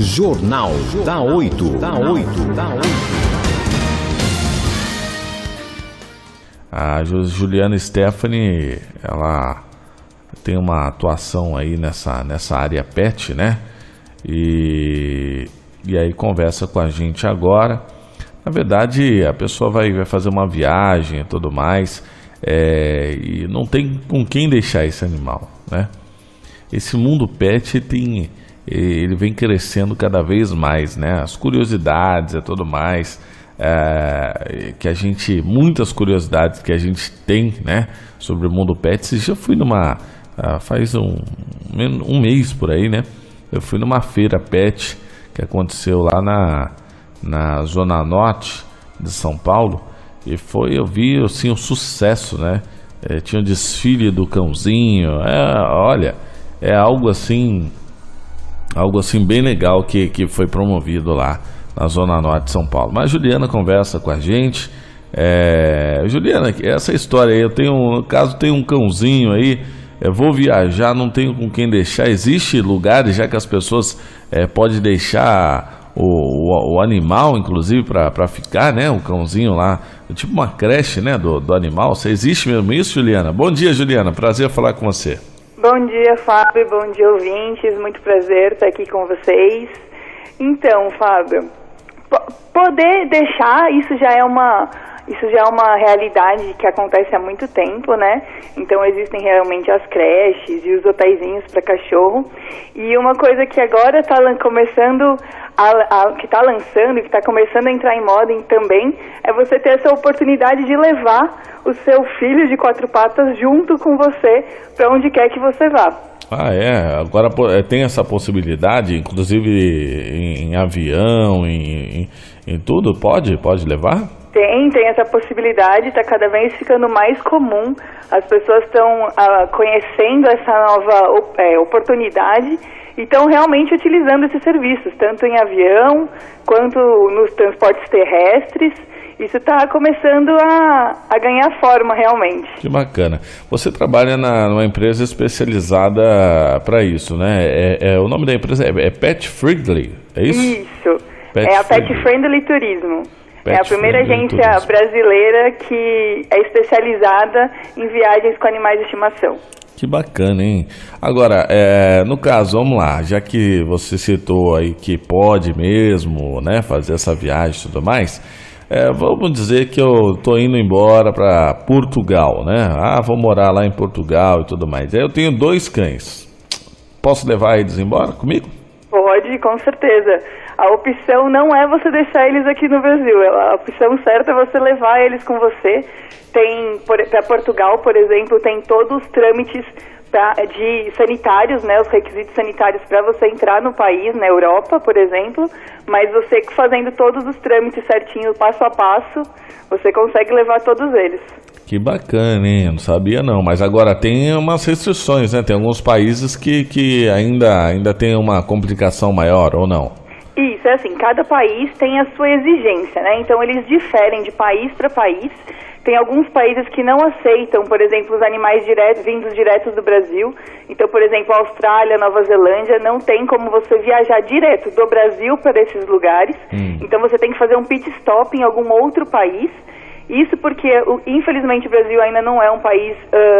Jornal da 8. A Juliana Stephanie, ela tem uma atuação aí nessa área pet, né? E aí conversa com a gente agora. Na verdade, a pessoa vai fazer uma viagem e tudo mais, e não tem com quem deixar esse animal, né? Esse mundo pet ele vem crescendo cada vez mais, né? As curiosidades e tudo mais, muitas curiosidades que a gente tem, né? Sobre o mundo pet. Eu já fui faz um mês por aí, né? Eu fui numa feira pet que aconteceu lá na Zona Norte de São Paulo, e eu vi assim, um sucesso, né? Tinha um desfile do cãozinho, olha, é algo assim bem legal que foi promovido lá na Zona Norte de São Paulo. Mas a Juliana conversa com a gente. Juliana, essa história aí, no caso tem um cãozinho aí, eu vou viajar, não tenho com quem deixar. Existe lugares já que as pessoas podem deixar o animal, inclusive, para ficar, né? O cãozinho lá, tipo uma creche, né? Do animal. Existe mesmo isso, Juliana? Bom dia, Juliana. Prazer falar com você. Bom dia, Fábio. Bom dia, ouvintes. Muito prazer estar aqui com vocês. Então, Fábio, poder deixar, isso já é uma realidade que acontece há muito tempo, né? Então existem realmente as creches e os hoteizinhos para cachorro. E uma coisa que agora está começando que está começando a entrar em moda também, é você ter essa oportunidade de levar o seu filho de 4 patas junto com você para onde quer que você vá. Agora tem essa possibilidade, inclusive em avião, em tudo? Pode levar? Tem essa possibilidade, está cada vez ficando mais comum. As pessoas estão conhecendo essa nova oportunidade e estão realmente utilizando esses serviços, tanto em avião quanto nos transportes terrestres. Isso está começando a ganhar forma realmente. Que bacana. Você trabalha numa empresa especializada para isso, né? O nome da empresa é Pet Friendly, é isso? Isso, a Pet Friendly Turismo. É a primeira agência brasileira que é especializada em viagens com animais de estimação. Que bacana, hein? Agora, no caso, vamos lá, já que você citou aí que pode mesmo, né, fazer essa viagem e tudo mais, vamos dizer que eu tô indo embora para Portugal, né? Vou morar lá em Portugal e tudo mais. Aí eu tenho 2 cães. Posso levar eles embora comigo? Pode, com certeza. A opção não é você deixar eles aqui no Brasil. A opção certa é você levar eles com você. Para Portugal, por exemplo, tem todos os trâmites de sanitários, né, os requisitos sanitários para você entrar no país, na Europa, por exemplo, mas você fazendo todos os trâmites certinho, passo a passo, você consegue levar todos eles. Que bacana, hein? Eu não sabia não, mas agora tem umas restrições, né? Tem alguns países que ainda tem uma complicação maior, ou não? Isso, é assim, cada país tem a sua exigência, né? Então eles diferem de país para país. Tem alguns países que não aceitam, por exemplo, os animais vindos diretos do Brasil. Então, por exemplo, a Austrália, Nova Zelândia, não tem como você viajar direto do Brasil para esses lugares. Então você tem que fazer um pit stop em algum outro país. Isso porque, infelizmente, o Brasil ainda não é um país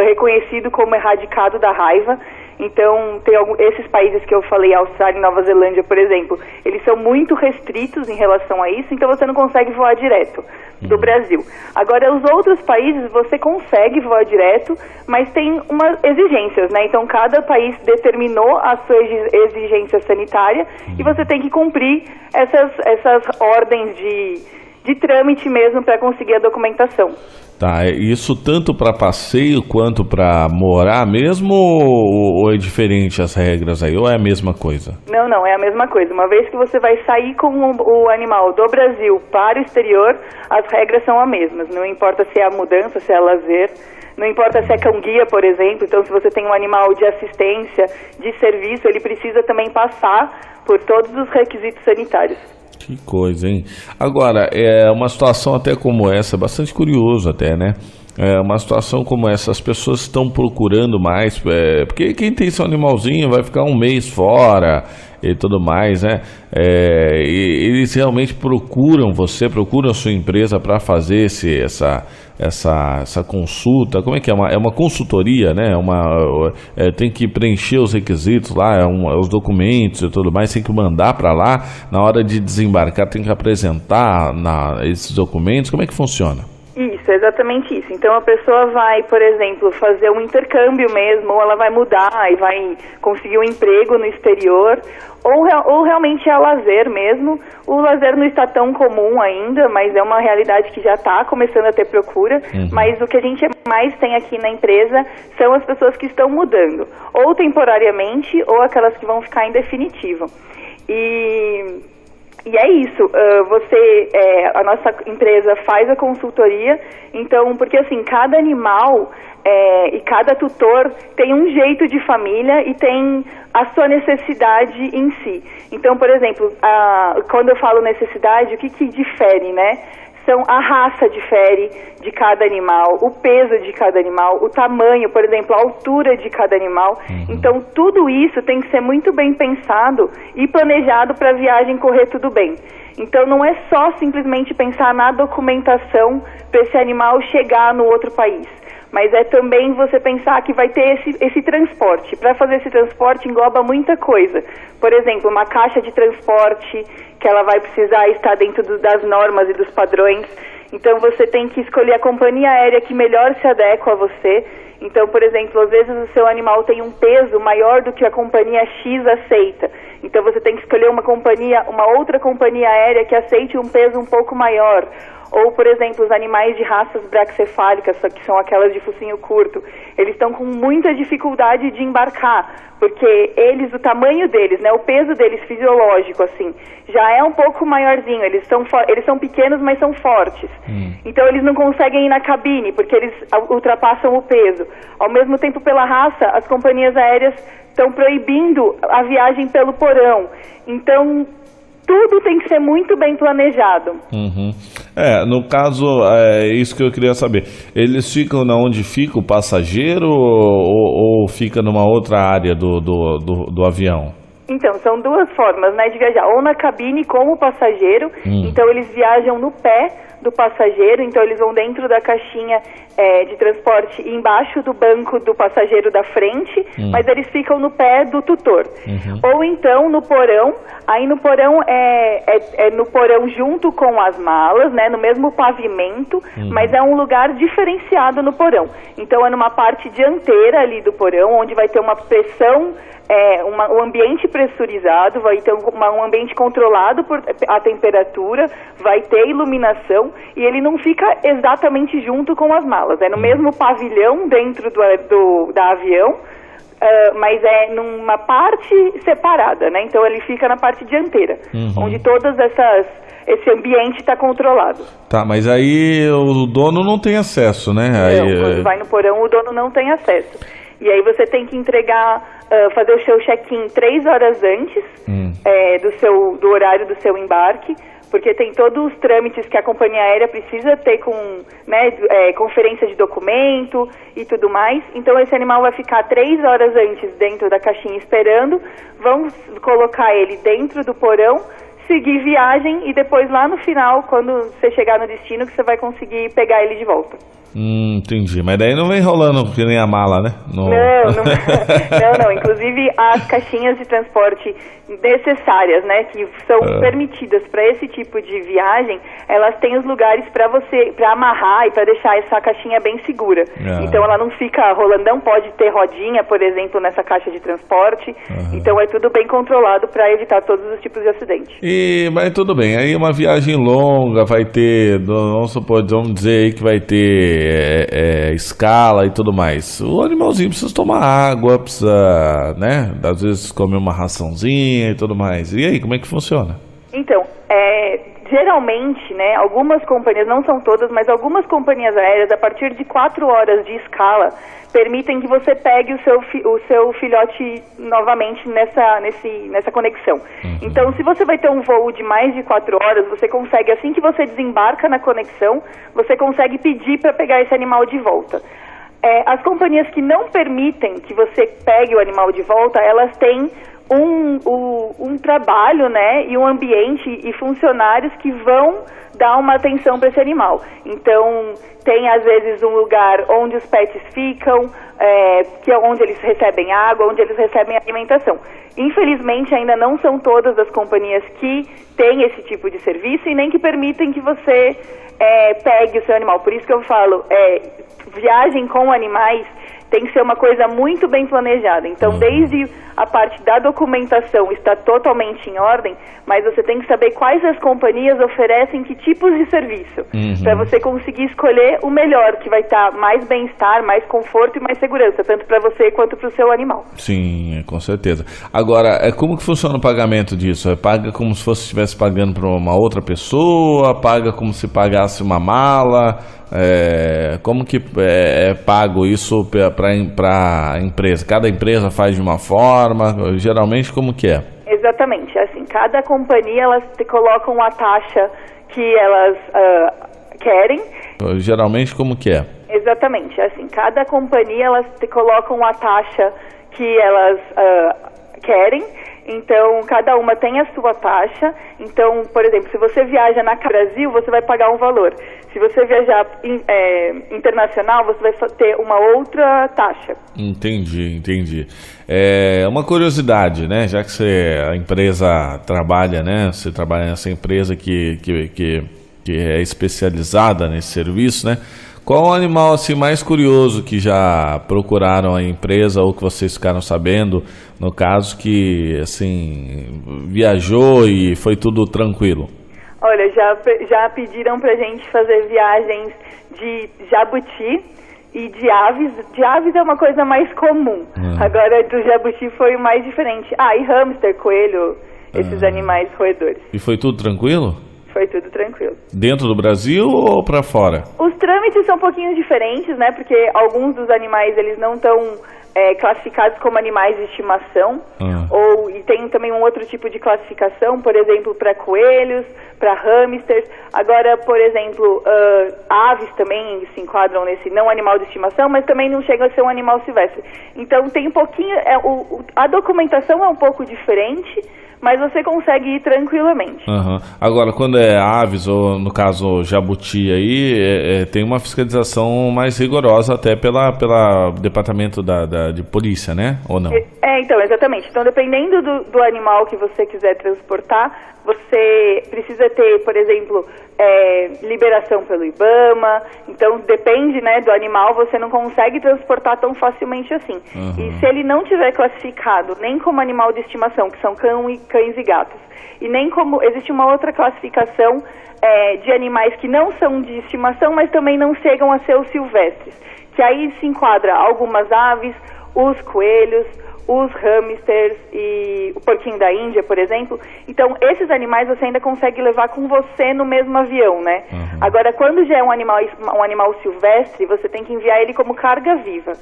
reconhecido como erradicado da raiva. Então, esses países que eu falei, Austrália e Nova Zelândia, por exemplo, eles são muito restritos em relação a isso, então você não consegue voar direto do Brasil. Agora, os outros países, você consegue voar direto, mas tem umas exigências, né? Então, cada país determinou a sua exigência sanitária e você tem que cumprir essas ordens de trâmite mesmo para conseguir a documentação. Tá, isso tanto para passeio quanto para morar mesmo, ou é diferente as regras aí, ou é a mesma coisa? Não, é a mesma coisa. Uma vez que você vai sair com o animal do Brasil para o exterior, as regras são as mesmas. Não importa se é a mudança, se é lazer, não importa se é cão-guia, por exemplo. Então, se você tem um animal de assistência, de serviço, ele precisa também passar por todos os requisitos sanitários. Que coisa, hein? Agora, uma situação até como essa, bastante curioso até, né? uma situação como essa, as pessoas estão procurando mais, porque quem tem seu animalzinho vai ficar um mês fora e tudo mais, né? E eles realmente procuram a sua empresa para fazer essa consulta. Como é que é? É uma consultoria, né? Tem que preencher os requisitos lá, os documentos e tudo mais, tem que mandar para lá. Na hora de desembarcar, tem que apresentar esses documentos. Como é que funciona? Isso, exatamente isso. Então a pessoa vai, por exemplo, fazer um intercâmbio mesmo, ou ela vai mudar e vai conseguir um emprego no exterior, ou realmente é lazer mesmo. O lazer não está tão comum ainda, mas é uma realidade que já está começando a ter procura. Mas o que a gente mais tem aqui na empresa são as pessoas que estão mudando, ou temporariamente, ou aquelas que vão ficar em definitivo. E é isso, a nossa empresa faz a consultoria, então, porque assim, cada animal e cada tutor tem um jeito de família e tem a sua necessidade em si. Então, por exemplo, quando eu falo necessidade, o que difere, né? A raça difere de cada animal, o peso de cada animal, o tamanho, por exemplo, a altura de cada animal. Então, tudo isso tem que ser muito bem pensado e planejado para a viagem correr tudo bem. Então, não é só simplesmente pensar na documentação para esse animal chegar no outro país, mas é também você pensar que vai ter esse transporte. Para fazer esse transporte engloba muita coisa. Por exemplo, uma caixa de transporte que ela vai precisar estar dentro das normas e dos padrões. Então você tem que escolher a companhia aérea que melhor se adequa a você. Então, por exemplo, às vezes o seu animal tem um peso maior do que a companhia X aceita. Então você tem que escolher uma outra companhia aérea que aceite um peso um pouco maior. Ou, por exemplo, os animais de raças braquicefálicas, que são aquelas de focinho curto, eles estão com muita dificuldade de embarcar, porque o tamanho deles, né, o peso deles fisiológico, assim, já é um pouco maiorzinho. Eles são pequenos, mas são fortes. Então eles não conseguem ir na cabine, porque eles ultrapassam o peso. Ao mesmo tempo, pela raça, as companhias aéreas estão proibindo a viagem pelo porão. Então, tudo tem que ser muito bem planejado. No caso, é isso que eu queria saber. Eles ficam onde fica o passageiro ou fica numa outra área do avião? Então, são duas formas, né, de viajar. Ou na cabine como passageiro, então eles viajam no pé do passageiro, então eles vão dentro da caixinha de transporte embaixo do banco do passageiro da frente, mas eles ficam no pé do tutor. Ou então no porão, aí no porão é no porão junto com as malas, né, no mesmo pavimento, mas é um lugar diferenciado no porão. Então é numa parte dianteira ali do porão, onde vai ter uma pressão, um ambiente pressurizado, vai ter um ambiente controlado por a temperatura, vai ter iluminação, e ele não fica exatamente junto com as malas, é no mesmo pavilhão dentro da avião, mas é numa parte separada, né? Então ele fica na parte dianteira, onde esse ambiente está controlado. Tá, mas aí o dono não tem acesso, né? Quando vai no porão, o dono não tem acesso. E aí você tem que fazer o seu check-in 3 horas antes do horário do seu embarque, porque tem todos os trâmites que a companhia aérea precisa ter conferência de documento e tudo mais. Então esse animal vai ficar 3 horas antes dentro da caixinha esperando, vão colocar ele dentro do porão, seguir viagem e depois lá no final, quando você chegar no destino, que você vai conseguir pegar ele de volta. Entendi, mas daí não vem rolando que nem a mala, né? Não. Inclusive as caixinhas de transporte necessárias, né, que são permitidas para esse tipo de viagem, elas têm os lugares para amarrar e para deixar essa caixinha bem segura. Então ela não fica rolando, não pode ter rodinha, por exemplo, nessa caixa de transporte. Então é tudo bem controlado para evitar todos os tipos de acidente. Mas tudo bem, aí uma viagem longa vai ter, vamos dizer aí que vai ter escala e tudo mais. O animalzinho precisa tomar água, precisa, né, às vezes comer uma raçãozinha e tudo mais. E aí, como é que funciona? Então, geralmente, né, algumas companhias, não são todas, mas algumas companhias aéreas, a partir de 4 horas de escala, permitem que você pegue o seu filhote novamente nessa conexão. Então, se você vai ter um voo de mais de 4 horas, você consegue, assim que você desembarca na conexão, você consegue pedir para pegar esse animal de volta. As companhias que não permitem que você pegue o animal de volta, elas têm um trabalho, né, e um ambiente e funcionários que vão dar uma atenção para esse animal. Então, tem às vezes um lugar onde os pets ficam, que é onde eles recebem água, onde eles recebem alimentação. Infelizmente, ainda não são todas as companhias que têm esse tipo de serviço e nem que permitem que você pegue o seu animal. Por isso que eu falo, viagem com animais tem que ser uma coisa muito bem planejada. Então, desde a parte da documentação está totalmente em ordem, mas você tem que saber quais as companhias oferecem que tipos de serviço, para você conseguir escolher o melhor, que vai estar mais bem-estar, mais conforto e mais segurança, tanto para você quanto para o seu animal. Sim, com certeza. Agora, como que funciona o pagamento disso? Paga como se você estivesse pagando para uma outra pessoa? Paga como se pagasse uma mala? Como que é pago isso para a empresa? Cada empresa faz de uma forma? Geralmente, como que é? Exatamente, assim, cada companhia, elas colocam a taxa que elas querem. Geralmente, como que é? Exatamente, assim, cada companhia, elas colocam a taxa que elas querem. Então, cada uma tem a sua taxa. Então, por exemplo, se você viaja na Brasil, você vai pagar um valor. Se você viajar internacional, você vai ter uma outra taxa. Entendi. Uma curiosidade, né? Já que a empresa trabalha, né? Você trabalha nessa empresa que é especializada nesse serviço, né? Qual o animal assim mais curioso que já procuraram a empresa ou que vocês ficaram sabendo, no caso que assim viajou e foi tudo tranquilo? Olha, já pediram pra gente fazer viagens de jabuti e de aves. De aves é uma coisa mais comum. Agora do jabuti foi o mais diferente. E hamster, coelho, esses animais roedores. E foi tudo tranquilo? Foi tudo tranquilo. Dentro do Brasil ou para fora? Os trâmites são um pouquinho diferentes, né? Porque alguns dos animais, eles não estão classificados como animais de estimação. E tem também um outro tipo de classificação, por exemplo, para coelhos, para hamsters. Agora, por exemplo, aves também se enquadram nesse não animal de estimação, mas também não chega a ser um animal silvestre. Então tem um pouquinho... a documentação é um pouco diferente, mas você consegue ir tranquilamente. Agora, quando é aves, ou no caso jabuti aí, tem uma fiscalização mais rigorosa até pela departamento de polícia, né? Ou não? Então, exatamente. Então, dependendo do animal que você quiser transportar, você precisa ter, por exemplo, liberação pelo IBAMA. Então, depende, né, do animal, você não consegue transportar tão facilmente assim. E se ele não tiver classificado nem como animal de estimação, que são cães e gatos, e nem como... Existe uma outra classificação de animais que não são de estimação, mas também não chegam a ser os silvestres, que aí se enquadra algumas aves, os coelhos, os hamsters e o porquinho da Índia, por exemplo. Então, esses animais você ainda consegue levar com você no mesmo avião, né? Agora, quando já é um animal silvestre, você tem que enviar ele como carga viva.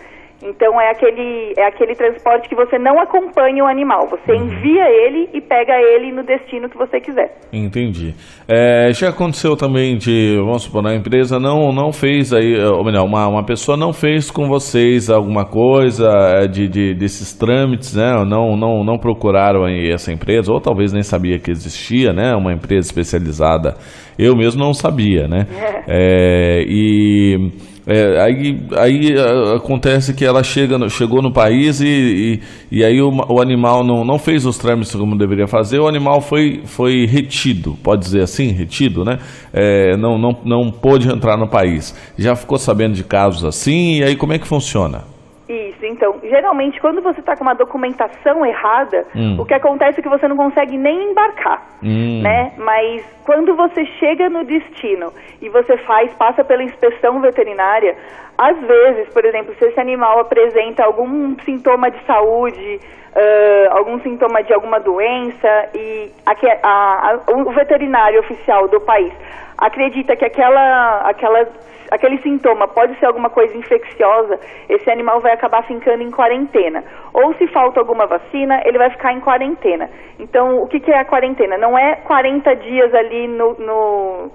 Então, é aquele transporte que você não acompanha o animal. Você envia ele e pega ele no destino que você quiser. Entendi. Já aconteceu também vamos supor, a empresa não fez aí, ou melhor, uma pessoa não fez com vocês alguma coisa desses trâmites, né? Não procuraram aí essa empresa, ou talvez nem sabia que existia, né? Uma empresa especializada. Eu mesmo não sabia, né? Aí acontece que ela chegou no país e aí o animal não fez os trâmites como deveria fazer, o animal foi retido, pode dizer assim, retido, né? Não pôde entrar no país. Já ficou sabendo de casos assim, e aí como é que funciona? Isso, então, geralmente quando você está com uma documentação errada, o que acontece é que você não consegue nem embarcar, né? Mas quando você chega no destino e você passa pela inspeção veterinária, às vezes, por exemplo, se esse animal apresenta algum sintoma de saúde, algum sintoma de alguma doença, e o veterinário oficial do país acredita que aquele sintoma pode ser alguma coisa infecciosa, esse animal vai acabar ficando em quarentena. Ou se falta alguma vacina, ele vai ficar em quarentena. Então, o que é a quarentena? Não é 40 dias ali no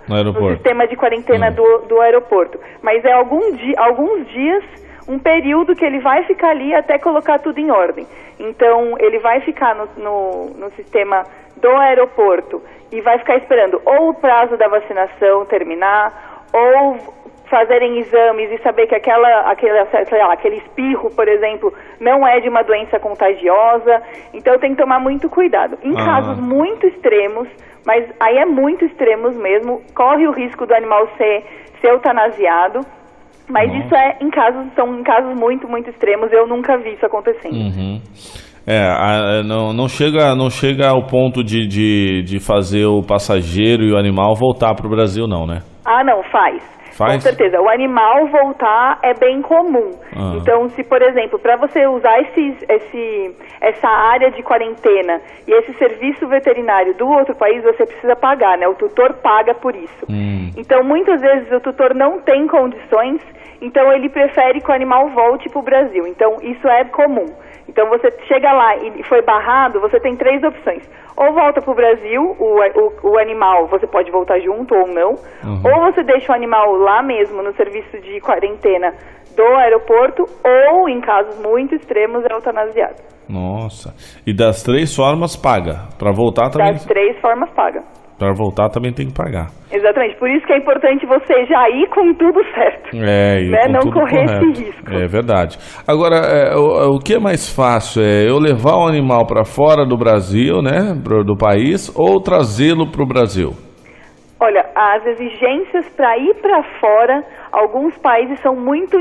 sistema de quarentena do aeroporto, mas é alguns dias, um período que ele vai ficar ali até colocar tudo em ordem. Então, ele vai ficar no sistema do aeroporto e vai ficar esperando ou o prazo da vacinação terminar, ou fazerem exames e saber que aquele espirro, por exemplo, não é de uma doença contagiosa. Então tem que tomar muito cuidado. Em casos muito extremos, mas aí é muito extremos mesmo, corre o risco do animal ser eutanasiado. Mas isso são em casos muito, muito extremos. Eu nunca vi isso acontecendo. Não chega ao ponto de fazer o passageiro e o animal voltar para o Brasil, não, né? Ah, não, faz. Com certeza. O animal voltar é bem comum. Então, se, por exemplo, para você usar essa área de quarentena e esse serviço veterinário do outro país, você precisa pagar, né? O tutor paga por isso. Então, muitas vezes o tutor não tem condições, então ele prefere que o animal volte para o Brasil. Então, isso é comum. Então, você chega lá e foi barrado, você tem 3 opções. Ou volta para o Brasil, o animal, você pode voltar junto ou não. Ou você deixa o animal lá mesmo, no serviço de quarentena do aeroporto, ou, em casos muito extremos, é eutanasiado. Nossa. E das 3 formas, paga. Para voltar também... Das 3 formas, paga. Para voltar também tem que pagar. Exatamente, por isso que é importante você já ir com tudo certo. Não correr esse risco. É verdade. Agora, o que é mais fácil? É eu levar o animal para fora do Brasil, né, do país, ou trazê-lo para o Brasil? Olha, as exigências para ir para fora, alguns países são muito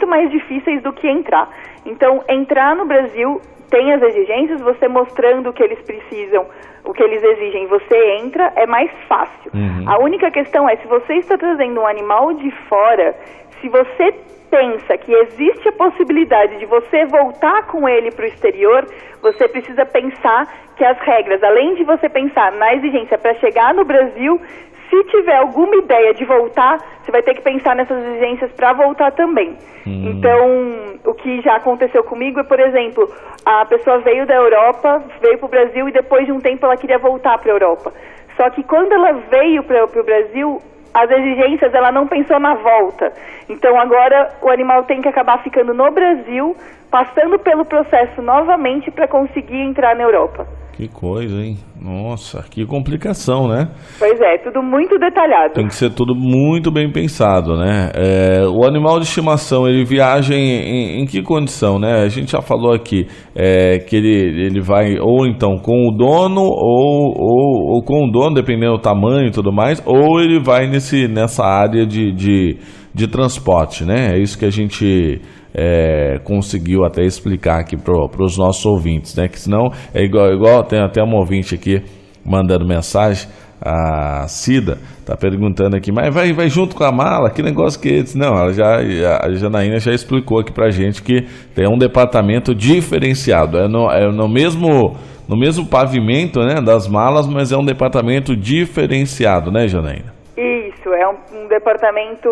mais difíceis do que entrar. Então, entrar no Brasil tem as exigências, você mostrando o que eles precisam, o que eles exigem, você entra, é mais fácil. A única questão é, se você está trazendo um animal de fora, se você pensa que existe a possibilidade de você voltar com ele para o exterior, você precisa pensar que as regras, além de você pensar na exigência para chegar no Brasil, se tiver alguma ideia de voltar, você vai ter que pensar nessas exigências para voltar também. Então, o que já aconteceu comigo é, por exemplo, a pessoa veio da Europa, veio para o Brasil e depois de um tempo ela queria voltar para a Europa. Só que quando ela veio para o Brasil, as exigências, ela não pensou na volta. Então agora o animal tem que acabar ficando no Brasil, passando pelo processo novamente para conseguir entrar na Europa. Que coisa, hein? Nossa, que complicação, né? Pois é, tudo muito detalhado. Tem que ser tudo muito bem pensado, né? O animal de estimação, ele viaja em que condição, né? A gente já falou aqui que ele vai ou então com o dono ou com o dono, dependendo do tamanho e tudo mais, ou ele vai nessa área de transporte, né? É isso que a gente... conseguiu até explicar aqui para os nossos ouvintes, né? Que senão é igual tem até um ouvinte aqui mandando mensagem, a Cida tá perguntando aqui, mas vai junto com a mala? Que negócio que é esse? Não, a Janaína já explicou aqui pra gente que tem um departamento diferenciado, no mesmo pavimento, né, das malas, mas é um departamento diferenciado, né, Janaína? Isso, é um departamento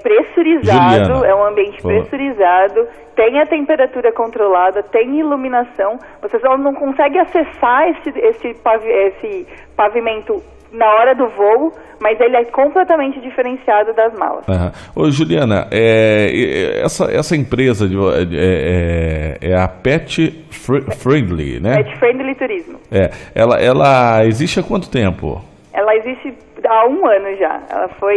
pressurizado, Juliana, é um ambiente pressurizado, tem a temperatura controlada, tem iluminação, você só não consegue acessar esse pavimento na hora do voo, mas ele é completamente diferenciado das malas. Ô, Juliana, essa empresa é a Pet Friendly, né? Pet Friendly Turismo. Ela existe há quanto tempo? Ela existe há 1 ano já.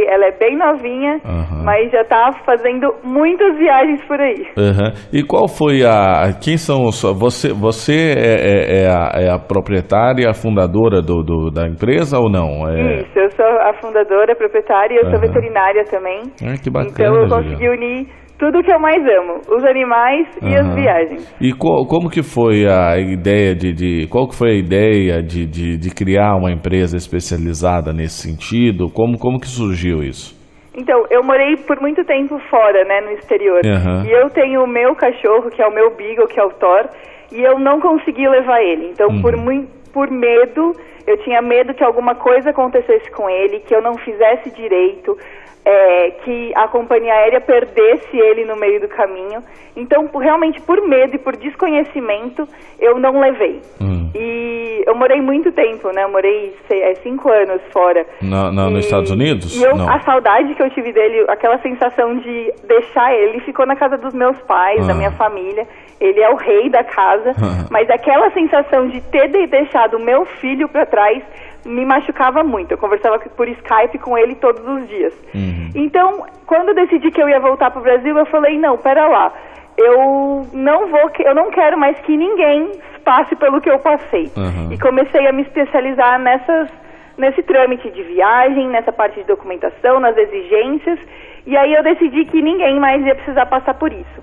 Ela é bem novinha, mas já está fazendo muitas viagens por aí. E qual foi quem são os... Você é a proprietária e a fundadora da empresa ou não? Isso, eu sou a fundadora, a proprietária e eu sou veterinária também. Que bacana, então eu consegui unir tudo que eu mais amo, os animais e as viagens. E como que foi a ideia qual que foi a ideia de criar uma empresa especializada nesse sentido? Como que surgiu isso? Então, eu morei por muito tempo fora, né, no exterior. E eu tenho o meu cachorro, que é o meu Beagle, que é o Thor, e eu não consegui levar ele. Então, por medo, eu tinha medo que alguma coisa acontecesse com ele, que eu não fizesse direito, que a companhia aérea perdesse ele no meio do caminho. Então, realmente, por medo e por desconhecimento, eu não levei. E eu morei muito tempo, né? Eu morei 5 anos fora. Nos Estados Unidos? E a saudade que eu tive dele, aquela sensação de deixar ele ficou na casa dos meus pais, da minha família. Ele é o rei da casa. Mas aquela sensação de ter deixado o meu filho para trás me machucava muito. Eu conversava por Skype com ele todos os dias. Então, quando eu decidi que eu ia voltar pro Brasil, eu falei, não, pera lá, eu não quero mais que ninguém passe pelo que eu passei. E comecei a me especializar nesse trâmite de viagem, nessa parte de documentação, nas exigências, e aí eu decidi que ninguém mais ia precisar passar por isso.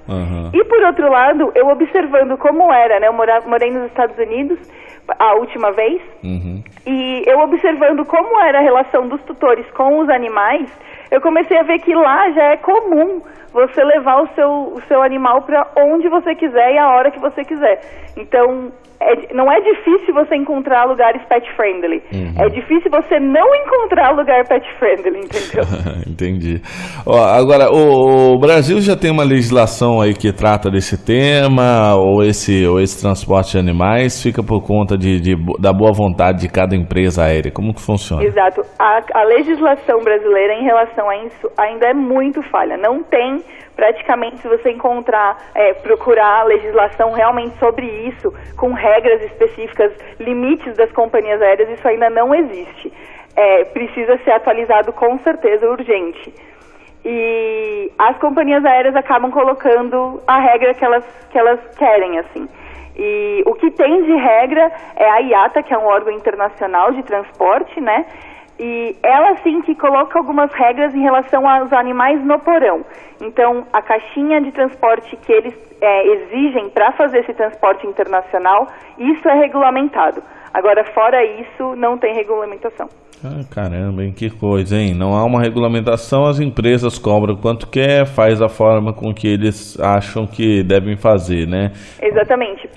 E por outro lado, eu observando como era, né, eu morei nos Estados Unidos a última vez, e eu observando como era a relação dos tutores com os animais, eu comecei a ver que lá já é comum você levar o seu animal para onde você quiser e a hora que você quiser. Então, não é difícil você encontrar lugares pet-friendly. É difícil você não encontrar lugar pet-friendly, entendeu? Entendi. Agora, o Brasil já tem uma legislação aí que trata desse tema, ou esse transporte de animais fica por conta da boa vontade de cada empresa aérea? Como que funciona? Exato. A legislação brasileira em relação a isso ainda é muito falha. Não tem, praticamente, se você procurar legislação realmente sobre isso, com regras específicas, limites das companhias aéreas, isso ainda não existe. Precisa ser atualizado com certeza, urgente. E as companhias aéreas acabam colocando a regra que elas querem, assim. E o que tem de regra é a IATA, que é um órgão internacional de transporte, né? E ela sim que coloca algumas regras em relação aos animais no porão. Então, a caixinha de transporte que eles exigem para fazer esse transporte internacional, isso é regulamentado. Agora, fora isso, não tem regulamentação. Caramba, hein? Que coisa, hein? Não há uma regulamentação, as empresas cobram quanto quer, faz a forma com que eles acham que devem fazer, né? Exatamente.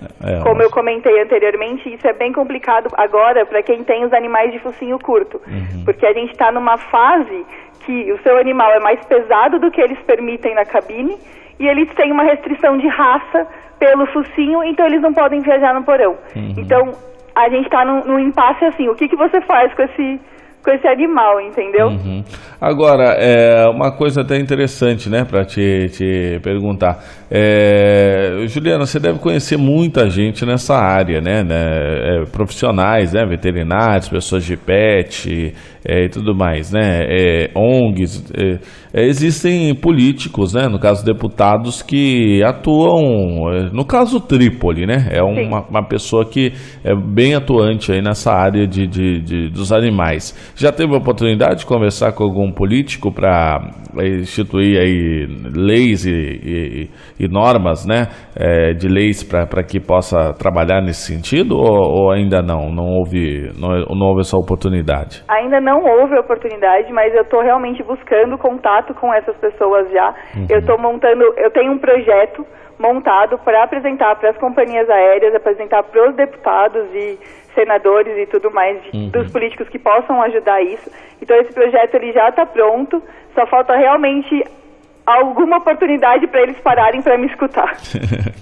Como eu comentei anteriormente, isso é bem complicado agora para quem tem os animais de focinho curto. Porque a gente está numa fase que o seu animal é mais pesado do que eles permitem na cabine e eles têm uma restrição de raça pelo focinho, então eles não podem viajar no porão. Então, a gente está num impasse assim, o que você faz com esse animal, entendeu? Agora, uma coisa até interessante, né, para te perguntar. Juliana, você deve conhecer muita gente nessa área, né, profissionais, né, veterinários, pessoas de pet e tudo mais, né, ONGs. Existem políticos, né, no caso deputados, que atuam, no caso Trípoli, né, uma pessoa que é bem atuante aí nessa área dos animais. Já teve a oportunidade de conversar com algum político para instituir aí leis e normas, né, de leis para que possa trabalhar nesse sentido, ou ainda não houve essa oportunidade? Ainda não houve oportunidade, mas eu estou realmente buscando contato com essas pessoas já. Eu tenho um projeto montado para apresentar para as companhias aéreas, apresentar para os deputados e senadores e tudo mais, dos políticos que possam ajudar isso. Então esse projeto ele já está pronto, só falta realmente alguma oportunidade para eles pararem para me escutar.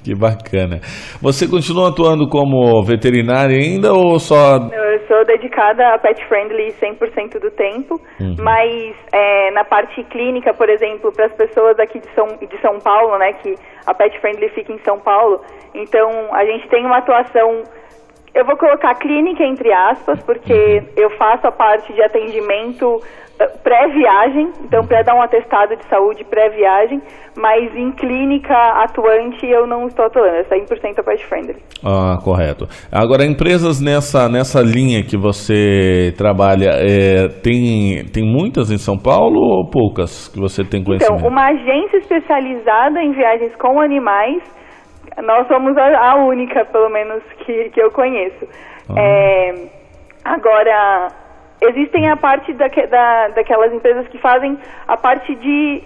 Que bacana. Você continua atuando como veterinária ainda ou só... Eu sou dedicada a pet friendly 100% do tempo, mas na parte clínica, por exemplo, para as pessoas aqui de São Paulo, né, que a pet friendly fica em São Paulo, então a gente tem uma atuação Eu vou colocar clínica entre aspas, porque eu faço a parte de atendimento pré-viagem, então para dar um atestado de saúde pré-viagem, mas em clínica atuante eu não estou atuando, é 100% a Pet Friendly. Ah, correto. Agora, empresas nessa linha que você trabalha, tem muitas em São Paulo ou poucas que você tem conhecimento? Então, uma agência especializada em viagens com animais, nós somos a única, pelo menos, que eu conheço. Agora, existem a parte daquelas empresas que fazem a parte de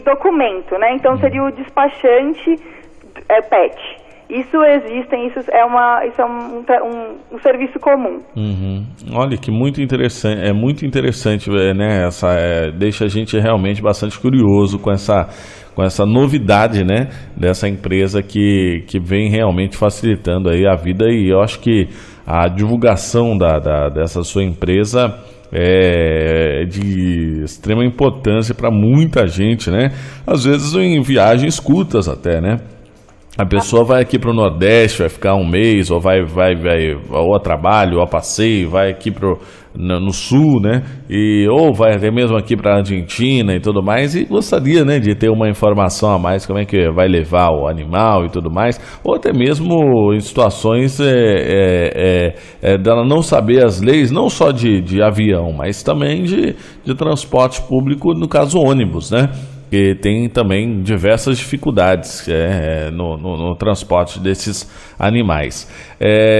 documento, né? Então, seria o despachante pet. Isso existe, isso é um serviço comum. Uhum. Olha que muito interessante, né? Deixa a gente realmente bastante curioso com essa novidade, né? Dessa empresa que vem realmente facilitando aí a vida, e eu acho que a divulgação dessa sua empresa é de extrema importância para muita gente, né? Às vezes em viagens curtas até, né? A pessoa vai aqui para o Nordeste, vai ficar um mês, ou vai ou a trabalho, ou a passeio, vai aqui no Sul, né? Ou vai até mesmo aqui para a Argentina e tudo mais, e gostaria, né, de ter uma informação a mais, como é que vai levar o animal e tudo mais, ou até mesmo em situações dela não saber as leis, não só de avião, mas também de transporte público, no caso ônibus, né? Que tem também diversas dificuldades no transporte desses animais.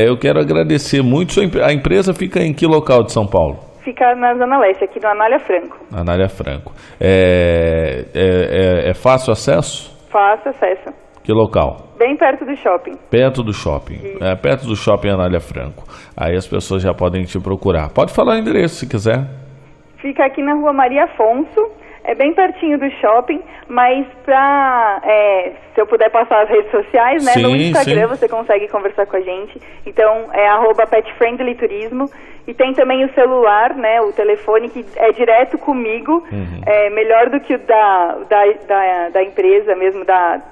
Eu quero agradecer muito. A empresa fica em que local de São Paulo? Fica na Zona Leste, aqui no Anália Franco. Anália Franco. É fácil acesso? Fácil acesso. Que local? Bem perto do shopping. Perto do shopping. Perto do shopping Anália Franco. Aí as pessoas já podem te procurar. Pode falar o endereço se quiser. Fica aqui na Rua Maria Afonso. É bem pertinho do shopping, mas se eu puder passar as redes sociais, né? No Instagram você consegue conversar com a gente. Então é @petfriendlyturismo. E tem também o celular, né? O telefone que é direto comigo. É melhor do que o da empresa mesmo,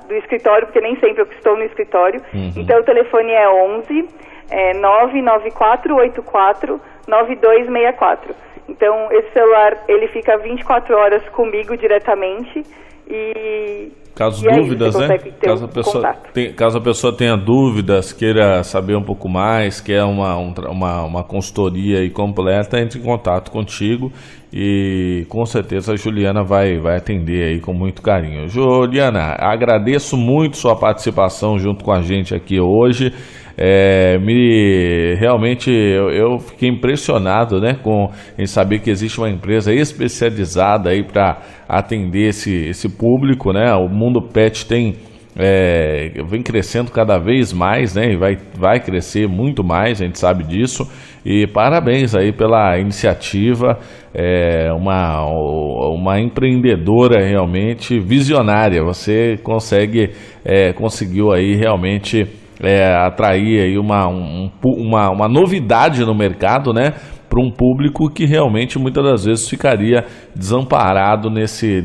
do escritório, porque nem sempre eu estou no escritório. Então o telefone é 11 99484 9264. Então, esse celular, ele fica 24 horas comigo diretamente e... Caso dúvidas, né? Caso a pessoa tenha dúvidas, queira saber um pouco mais, quer uma consultoria aí completa, entre em contato contigo e com certeza a Juliana vai atender aí com muito carinho. Juliana, agradeço muito sua participação junto com a gente aqui hoje. Realmente eu fiquei impressionado, né, em saber que existe uma empresa especializada aí para atender esse público, né? O mundo pet vem crescendo cada vez mais, né? E vai crescer muito mais, a gente sabe disso. E parabéns aí pela iniciativa, uma empreendedora realmente visionária. Você conseguiu aí realmente atrair aí uma novidade no mercado, né? Para um público que realmente muitas das vezes ficaria desamparado nesse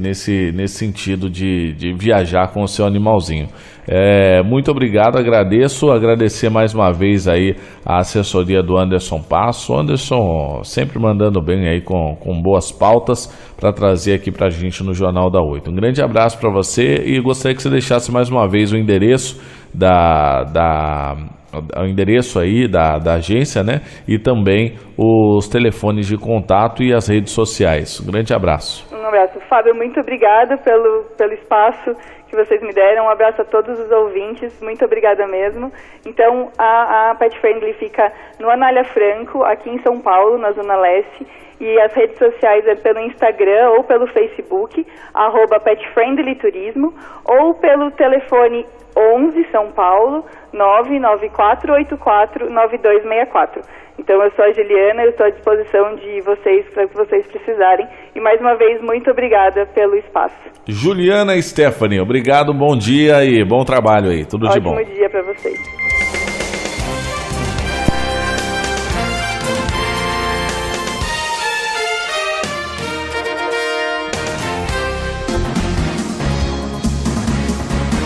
sentido de viajar com o seu animalzinho. Muito obrigado, agradecer mais uma vez aí a assessoria do Anderson Passo. Anderson sempre mandando bem aí com boas pautas para trazer aqui para a gente no Jornal da 8. Um grande abraço para você e gostaria que você deixasse mais uma vez o endereço o endereço aí da agência, né? E também os telefones de contato e as redes sociais. Um grande abraço. Um abraço, Fábio. Muito obrigada pelo espaço que vocês me deram. Um abraço a todos os ouvintes. Muito obrigada mesmo. Então, a Pet Friendly fica no Anália Franco, aqui em São Paulo, na Zona Leste. E as redes sociais é pelo Instagram ou pelo Facebook, @petfriendlyturismo, ou pelo telefone 11 São Paulo, 994849264. Então eu sou a Juliana, eu estou à disposição de vocês para o que vocês precisarem. E mais uma vez, muito obrigada pelo espaço. Juliana e Stephanie, obrigado, bom dia e bom trabalho aí, tudo de bom. Ótimo dia para vocês.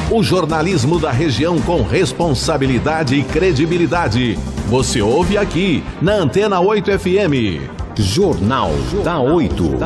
O jornalismo da região com responsabilidade e credibilidade. você ouve aqui na Antena 8 FM. Jornal da 8.